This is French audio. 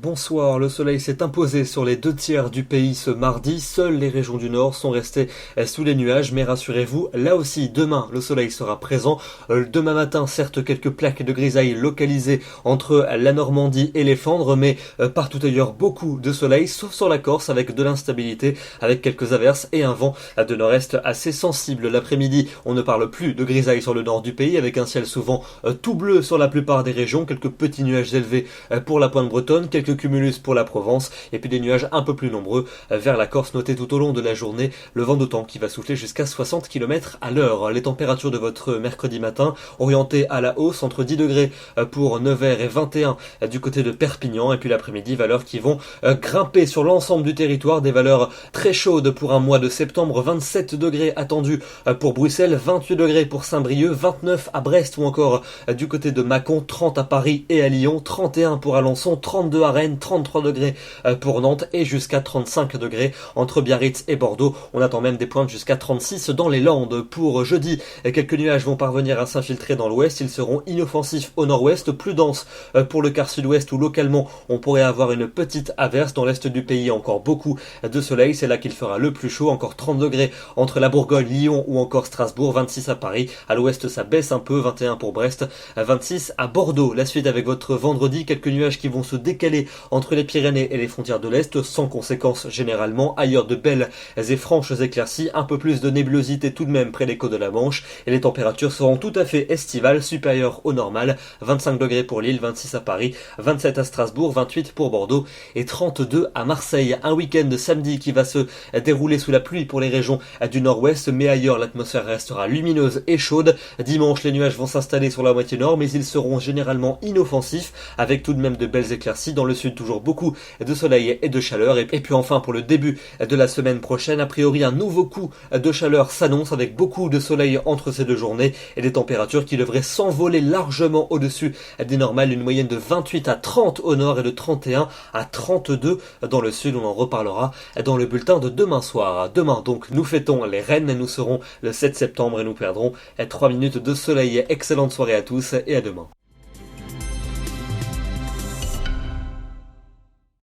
bonsoir. Le soleil s'est imposé sur les 2 tiers du pays ce mardi. Seules les régions du nord sont restées sous les nuages. Mais rassurez-vous, là aussi, demain, le soleil sera présent. Demain matin, certes, quelques plaques de grisaille localisées entre la Normandie et les Flandres. Mais partout ailleurs, beaucoup de soleil, sauf sur la Corse, avec de l'instabilité, avec quelques averses et un vent de nord-est assez sensible. L'après-midi, on ne parle plus de grisaille sur le nord du pays, avec un ciel souvent tout bleu sur la plupart des régions. Quelques petits nuages élevés pour la pointe bretonne, quelques cumulus pour la Provence, et puis des nuages un peu plus nombreux vers la Corse. Notez tout au long de la journée le vent d'autant qui va souffler jusqu'à 60 km à l'heure. Les températures de votre mercredi matin orientées à la hausse, entre 10 degrés pour Nevers et 21 du côté de Perpignan, et puis l'après-midi, valeurs qui vont grimper sur l'ensemble du territoire, des valeurs très chaudes pour un mois de septembre. 27 degrés attendus pour Bruxelles, 28 degrés pour Saint-Brieuc, 29 à Brest ou encore du côté de Mâcon, 30 à Paris et à Lyon, 31 pour Alençon, 32 à Rennes, 33 degrés pour Nantes et jusqu'à 35 degrés entre Biarritz et Bordeaux. On attend même des pointes jusqu'à 36 dans les Landes. Pour jeudi, quelques nuages vont parvenir à s'infiltrer dans l'ouest. Ils seront inoffensifs au nord-ouest, plus denses pour le quart sud-ouest où localement on pourrait avoir une petite averse. Dans l'est du pays, encore beaucoup de soleil. C'est là qu'il fera le plus chaud, encore 30 degrés entre la Bourgogne, Lyon ou encore Strasbourg, 26 à Paris. À l'ouest, ça baisse un peu, 21 pour Brest, 26 à Bordeaux. La suite avec votre vendredi, quelques nuages qui vont se décaler entre les Pyrénées et les frontières de l'Est, sans conséquence généralement. Ailleurs, de belles et franches éclaircies, un peu plus de nébulosité tout de même près des côtes de la Manche, et les températures seront tout à fait estivales, supérieures au normal. 25 degrés pour Lille, 26 à Paris, 27 à Strasbourg, 28 pour Bordeaux et 32 à Marseille. Un week-end samedi qui va se dérouler sous la pluie pour les régions du nord-ouest, mais ailleurs l'atmosphère restera lumineuse et chaude. Dimanche, les nuages vont s'installer sur la moitié nord, mais ils seront généralement inoffensifs, avec tout de même de belles éclaircies. Dans le sud, toujours beaucoup de soleil et de chaleur. Et puis enfin, pour le début de la semaine prochaine, a priori un nouveau coup de chaleur s'annonce, avec beaucoup de soleil entre ces deux journées et des températures qui devraient s'envoler largement au-dessus des normales. Une moyenne de 28 à 30 au nord et de 31 à 32 dans le sud. On en reparlera dans le bulletin de demain soir. Demain donc, nous fêtons les Rennes. Nous serons le 7 septembre et nous perdrons 3 minutes de soleil. Excellente soirée à tous et à demain.